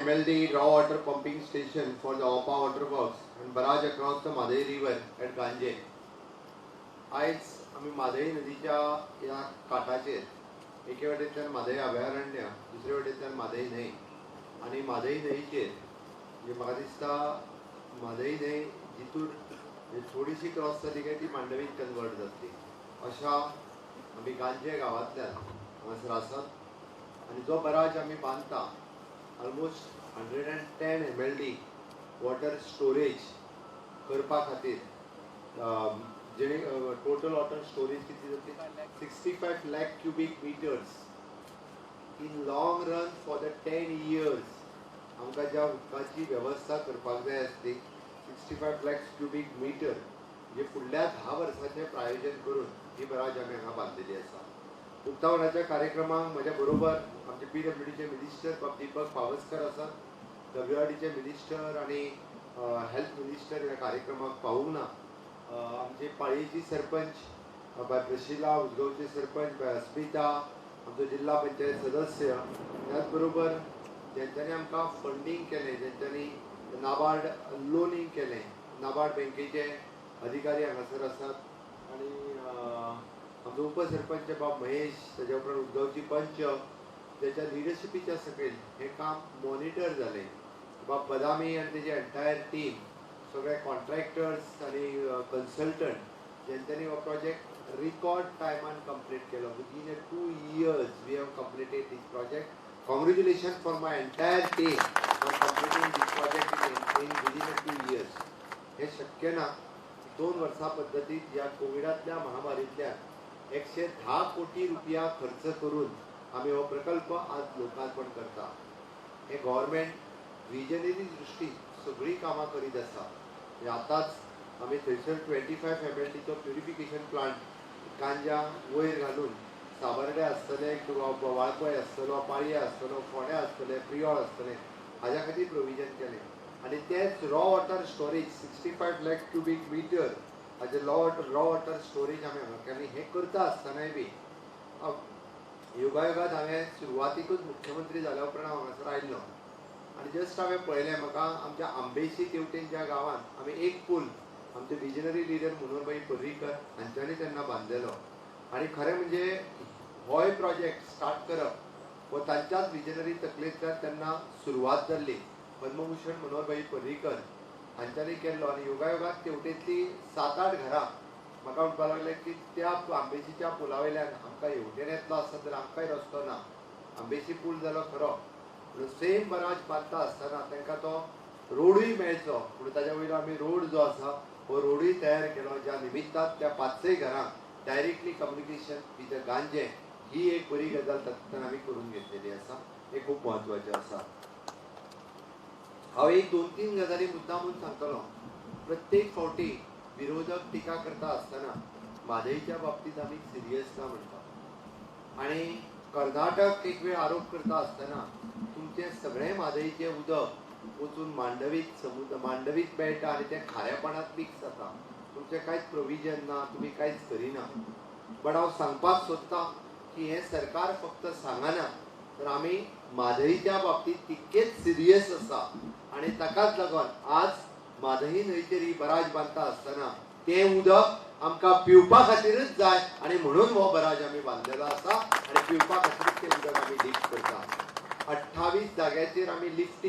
MLD raw water pumping station for the Opa water works and barrage across the Madai river at Ganje. आज आम्ही मादई नदीच्या या काठाचेर एके वाटेंतल्यान मादई अभयारण्य दुसरे वाटेंतल्यान मादई न्हंय आणि मादई न्हंयचेर म्हणजे म्हाका दिसता मादई न्हंय जितून थोडीशी क्रॉस जाली काय ती मांडवीत कन्वर्ट जातली अशा आम्ही गांजे गावांतल्यान हांगासर आसात आणि जो बराज आम्ही बांदता ऑलमोस्ट 110 MLD वॉटर स्टोरेज करपा खातीर जेणे टोटल वॉटर स्टोरेज किती जातली 65 lakh cubic metres in long run for the 10 years आमकां ज्या उदकाची वेवस्था करपाक जाय आसली 65 लाख क्यूबिक मिटर म्हणजे फुडल्या 10 वर्सांचें प्रायोजन करून ही बराज आमी हांगा बांदलेली आसा. उक्तावणाच्या कार्यक्रमाक म्हज्या बरोबर आमचे PWDचे मिनिस्टर दीपक पावसकर आसात, WRDचे मिनिस्टर आणि हेल्थ मिनिस्टर ह्या कार्यक्रमाक पावूंक ना. आमचे पाळयेची सरपंच बाय प्रशिला, उजगांवचे सरपंच बाय अस्मिता, आमचो जिल्हा पंचायत सदस्य, त्याच बरोबर जेंच्यांनी आमकां फंडींग केलें, जेंच्यांनी नाबार्ड लोनिंग केलें, नाबार्ड बँकेचे अधिकारी हांगासर आसात आणि आमचो उपसरपंच बाब महेश, तेज्या उपरांत उजगांवची पंच, त्याच्या लिडरशिपीच्या सकयल हे काम मॉनिटर जालें. बाब बदामी आनी तेजी एंटायर टीम, सगळे कॉन्ट्रॅक्टर्स आनी कन्सल्टंट जेंच्यांनी हो प्रोजेक्ट रिकॉर्ड टायमान कंप्लीट केलो. Within 2 years we have completed this project. Congratulation for my entire team for completing this project in within 2 years. हे शक्य ना 2 वर्सां पद्दतीत या कोविडांतल्या महामारींतल्यान 110 कोटी रुपया खर्च करून आम्ही हो प्रकल्प आज लोकार्पण करता. हे गव्हर्मेंट विजनरी दृष्टी सगळी कामां करीत आसा. आतांच आमी थंयसर 25 MLD चो प्युरिफिकेशन प्लांट कांजा वयर घालून साबर्डे आसतले किंवा वाळपय आसतलो, पाळये आसतलो, फोंड्या आसतले, प्रियोळ आसतले, हाज्या खातीर प्रोविजन केलें. आनी तेच raw water storage 65 lakh cubic metre हाजे रॉ वॉटर स्टोरेज आमी हांगा केलें. हें करता आसतनाय बी योगायोगात हांवें सुरवातीकूच मुख्यमंत्री जाल्या उपरांत हांव हांगासर आयिल्लो आनी जस्ट हांवें पळयलें म्हाका आमच्या आंबेशी तेवटेन ज्या गांवांत आमी एक पूल आमचे विजनरी लिडर मनोहरभाई पर्रीकर हांच्यांनी तेन्ना बांदलेलो आनी खरें म्हणजे होय प्रोजेक्ट स्टार्ट करप हो तांच्याच विजनरी तकलेंतल्यान तेन्ना सुरवात जाल्ली. पद्मभूषण मनोहरभाई पर्रीकर हांच्यांनी केल्लो आनी योगायोगात तेवटेंतली 7-8 घरां म्हाका म्हणपाक लागले की त्या आंबेशीच्या पुला वयल्यान आमकां येवटेन येतलो आसता तर आमकांय रस्तो ना. आंबेशी पूल जालो खरो पूण सेम बराज बांदता आसतना तांकां तो रोडूय मेळचो पूण ताच्या वयलो आमी रोड जो आसा हो रोडूय तयार केलो, ज्या निमित्तान त्या 5 घरांक डायरेक्टली कम्युनिकेशन विथ गांजे ही एक बरी गजाल तातूंतल्यान आमी करून घेतलेली आसा. हे खूब म्हत्वाचें आसा. हांव एक 2-3 गजाली मुद्दामून सांगतलो. प्रत्येक फावटी विरोधक टिका करता आसतना म्हादईच्या बाबतीत आमी सिरियस ना म्हणटा आणि कर्नाटक एक वेळ आरोप करता आसतना तुमचे सगळे म्हादईचे उदक वचून मांडवीत मेळटा आणि ते खाऱ्यापणात मिक्स जाता. तुमचे कांयच प्रोविजन ना, तुम्ही कांयच करिना. बट हांव सांगपाक सोदतां की हे सरकार फक्त सांगना तर आमी म्हादईच्या बाबतीत तितकेच सिरियस आसा आणि ताकाच लागून आज म्हादई न्हंयचेर ही बराज बांदता आसतना तें उदक आमकां पिवपा खातीरच जाय आणि म्हणून हो बराज आमी बांदलेलो आसा आणि पिवपा खातीर तें उदक आमी लिफ्ट करता. 28 जाग्याचेर आमी लिफ्ट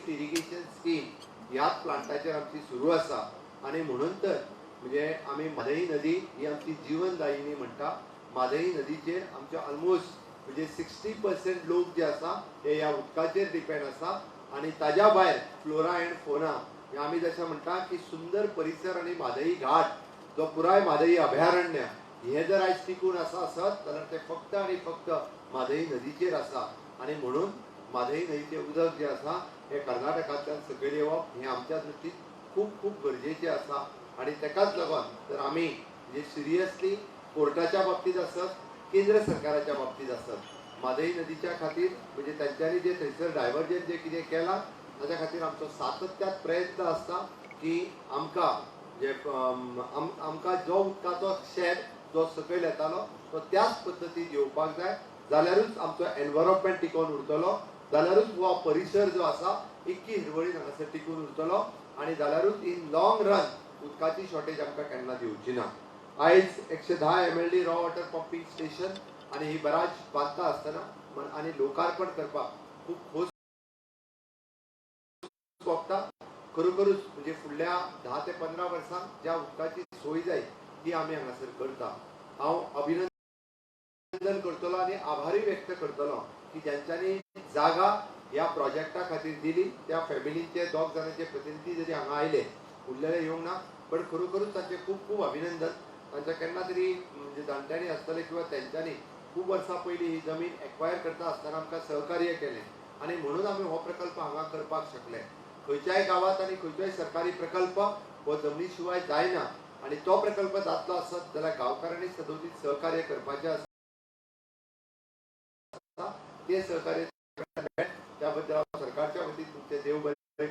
इरिगेशन स्कीम ह्याच प्लांटाचेर आमची सुरू आसा आणि म्हणून तर म्हणजे आमी म्हादई नदी ही आमची जीवनदायिनी म्हणटा. म्हादई नदीचेर आमचे ऑलमोस्ट म्हणजे 60% लोक जे आसा ते ह्या उदकाचेर डिपेंड आसा आणि ताज्या भायर फ्लोरा एंड फोना आमी जशें म्हणटा की सुंदर परिसर आणि म्हादई घाट जो पुराय म्हादई अभयारण्य हे जर आयज टिकून आसा आसत जाल्यार ते फक्त आणि फक्त म्हादई नदीचेर आसा आणि म्हणून म्हादई न्हंयचें उदक जें आसा हें कर्नाटकांतल्यान सकयल येवप हें आमच्या दृश्टीन खूब खूब गरजेचें आसा आणि तेकाच लागून तर आमी जे सिरियसली कोर्टाच्या बाबतीत आसत, केंद्र सरकाराच्या बाबतीत आसत, म्हादई नदीच्या खातीर म्हणजे तांच्यांनी जे थंयसर डायव्हर्जन जे कितें केलां ताच्या खातीर आमचो सातत्यात प्रयत्न आसता की आमकां जो उदकाचो शेत जो सकयल येतालो तो त्याच पद्दतीन येवपाक जाय. जाल्यारूच आमचो एनवायरमेंट टिकोवन उरतलो, जाल्यारूच हो परिसर जो आसा इतकी हिरवळीन हांगासर टिकून उरतलो आणि जाल्यारूच इन लॉंग रन उदकाची शॉर्टेज आमकां केन्ना दिवची ना. आयज 110 MLD raw water pumping station आणि ही बराज बांदता आसतना आणि लोकार्पण करपाक खूब खोस भोगता. खरोखरूच म्हणजे फुडल्या 10 ते 15 वर्सांक ज्या उदकाची सोय जाय ती आमी हांगासर करता. हांव अभिनंदन करतलो आणि आभारी व्यक्त करतलो की ज्यांच्यानी जागा ह्या प्रोजेक्टा खातीर दिली त्या फॅमिलीचे 2 जाणांचे प्रतिनिधी जरी हांगा आयले, उरलेले येवंक ना, पण खरोखरूच तांचे खूब खूब अभिनंदन. तांच्या केन्ना तरी म्हणजे जाणट्यांनी आसतले किंवा तेंच्यांनी खूब वर्सां पयलीं ही जमीन एक्वायर करता आसतना आमकां सहकार्य केलें आणि म्हणून आमी हो प्रकल्प हांगा करपाक शकले. खंयच्याय गांवांत आनी खंयचोय सरकारी प्रकल्प हो जमनी शिवाय जायना आणि तो प्रकल्प जातलो आसत जाल्यार गांवकारांनी सदोदीत सहकार्य करपाचें आसता. ते सहकार्य त्याबद्दल सरकारच्या वतीन तुमचे देव बरें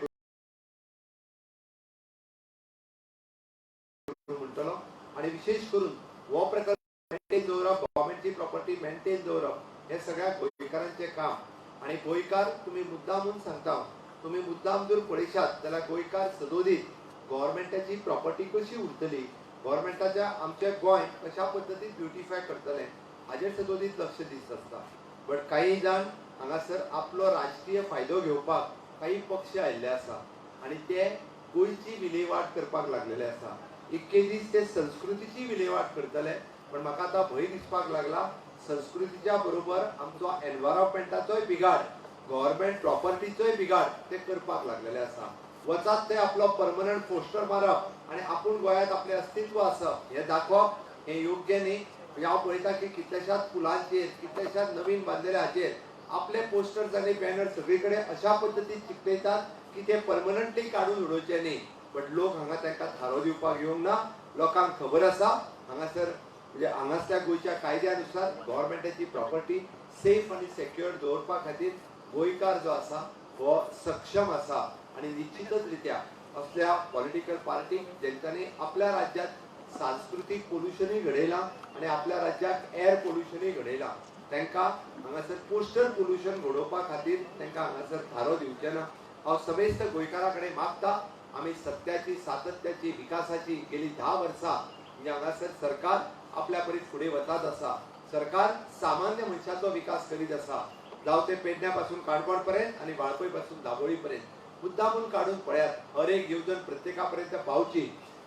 म्हणटलो. आणि विशेष करून हो प्रकल्प मेंटेन दवरप, गव्हर्नमेंटची प्रॉपर्टी मेंटेन दवरप हे सगळ्या गोंयकारांचे काम. आणि गोंयकार तुमी मुद्दामून सांगता, तुमी मुद्दाम जर पळयशात जाल्यार गोंयकार सदोदीत गव्हर्नमेंटाची प्रॉपर्टी कशी उरतली, गव्हर्नमेंटाच्या आमचे गोंय कशा पद्दतीन ब्युटिफाय करतले हाजेर सदोदीत लक्ष दित आसता. बट काही जाण हांगासर आपलो राजकीय फायदो घेवपाक काही पक्ष आयिल्ले आसा आणि ते गोंयची विलेवाट करपाक लागलेले आसा. इतके दीस ते संस्कृतीची विलेवाट करतले, पण म्हाका आतां भंय दिसपाक लागला संस्कृतीच्या बरोबर आमचो एनवायरमेंटाचोय बिगाड, गव्हर्नमेंट प्रॉपर्टीचोय बिगाड ते करपाक लागलेले आसा. वचात ते आपलो परमनंट पोस्टर मारप आणि आपूण गोंयांत आपले अस्तित्व आसप हे दाखोवप हे योग्य न्ही. हांव पळयता की कितल्याशाच पुलांचेर, कितल्याशाच नवीन बांदलेल्या हाचेर आपले पोस्टर्स आणि बॅनर सगळीकडे अशा पद्दतीन चिकटयतात की ते परमनंटली काढून उडोवचे न्ही. बट लोक हांगा तांकां थारो दिवपाक येवंक ना. लोकांक खबर आसा हांगासर म्हणजे हांगासल्या गोंयच्या कायद्यानुसार गव्हर्नमेंटाची प्रॉपर्टी सेफ आणि सेक्युअर दवरपा खातीर गोंयकार जो आसा हो सक्षम आसा. आणि निश्चितच रित्या असल्या पॉलिटिकल पार्टीक जेंच्यांनी आपल्या राज्यात सांस्कृतिक पोल्युशनूय घडयलां आणि आपल्या राज्यात एअर पोल्युशनूय घडयलां, तांकां हांगासर पोस्टर पोल्युशन घडोवपा खातीर तांकां हांगासर थारो दिवचे ना. हांव समेस्त गोंयकारां कडेन मागता, आमी सत्याची, सातत्याची, विकासाची गेली 10 वर्सां म्हणजे हांगासर सरकार आपल्या परीस फुडें वतात आसा. सरकार सामान्य मनशाचो विकास करीत आसा, जावं ते पेडण्या पासून काणकोण पर्यंत आणि वाळपय पासून दाबोळी पर्यंत. मुद्दामून काढून पळयात, हर एक येवजण प्रत्येका पर्यंत पावची.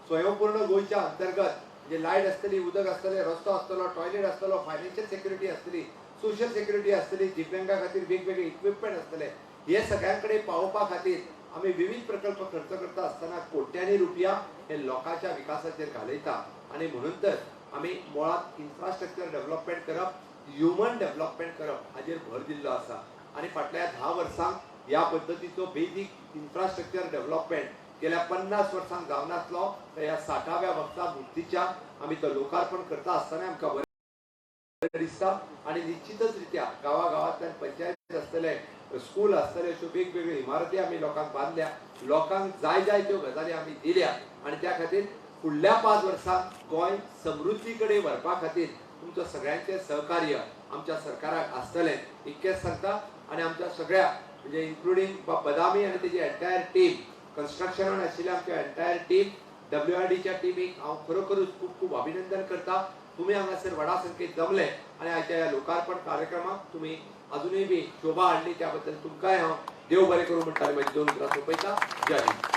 स्वयंपूर्ण गोंयच्या अंतर्गत म्हणजे लायट आसतली, उदक आसतले, रस्तो आसतलो, टॉयलेट आसतलो, फायनान्शियल सेक्युरिटी आसतली, सोशल सेक्युरिटी आसतली, दिव्यांगा खातीर वेगवेगळे इक्विपमेंट आसतले. हे सगळ्यांकडे पावोवपा खातीर आमी विविध प्रकल्प खर्च करता आसतना कोट्यांनी रुपया हे लोकांच्या विकासाचेर घालयता. आणि म्हणून तर आमी मुळात इन्फ्रास्ट्रक्चर डेव्हलपमेंट करप, ह्युमन डेव्हलपमेंट करप हाजेर भर दिल्लो आसा. आणि फाटल्या 10 वर्सांक ह्या पद्दतीचो बेसिक इन्फ्रास्ट्रक्चर डेव्हलपमेंट गेल्या 50 वर्सांक जावनासलो. तर ह्या 60व्या वर्सा मुक्तीच्या आमी तो लोकार्पण करता आसतना आमकां बरें दिसता. आणि निश्चितच रित्या गांवागांवांतल्यान पंचायत आसतले, स्कूल आसतले, अश्यो वेगवेगळ्यो इमारती आमी लोकांक बांदल्या, लोकांक जाय जाय त्यो गजाली आमी दिल्या. आणि त्या खातीर फुडल्या 5 वर्सांत गोंय समृद्धी कडेन व्हरपा खातीर तुमचो सगळ्यांचे सहकार्य आमच्या सरकाराक आसतलें इतकेंच सांगता. आणि आमच्या सगळ्या म्हणजे इन्क्लुडींग बदामी आणि तेजी एंटायर टीम, कन्स्ट्रक्शनान आशिल्ल्या आमच्या एंटायर टीम, WRDच्या टीमीक हांव खरोखरूच खूब खूब अभिनंदन करता. तुम्ही हांगासर व्हडा संख्येन जमले आणि आजच्या ह्या लोकार्पण कार्यक्रमाक तुम्ही अजूनय बी शोभा हाडली त्याबद्दल तुमकांय हांव देव बरें करूं म्हणटा. म्हजी 2 उतरां सोंपयता. जय हिंद.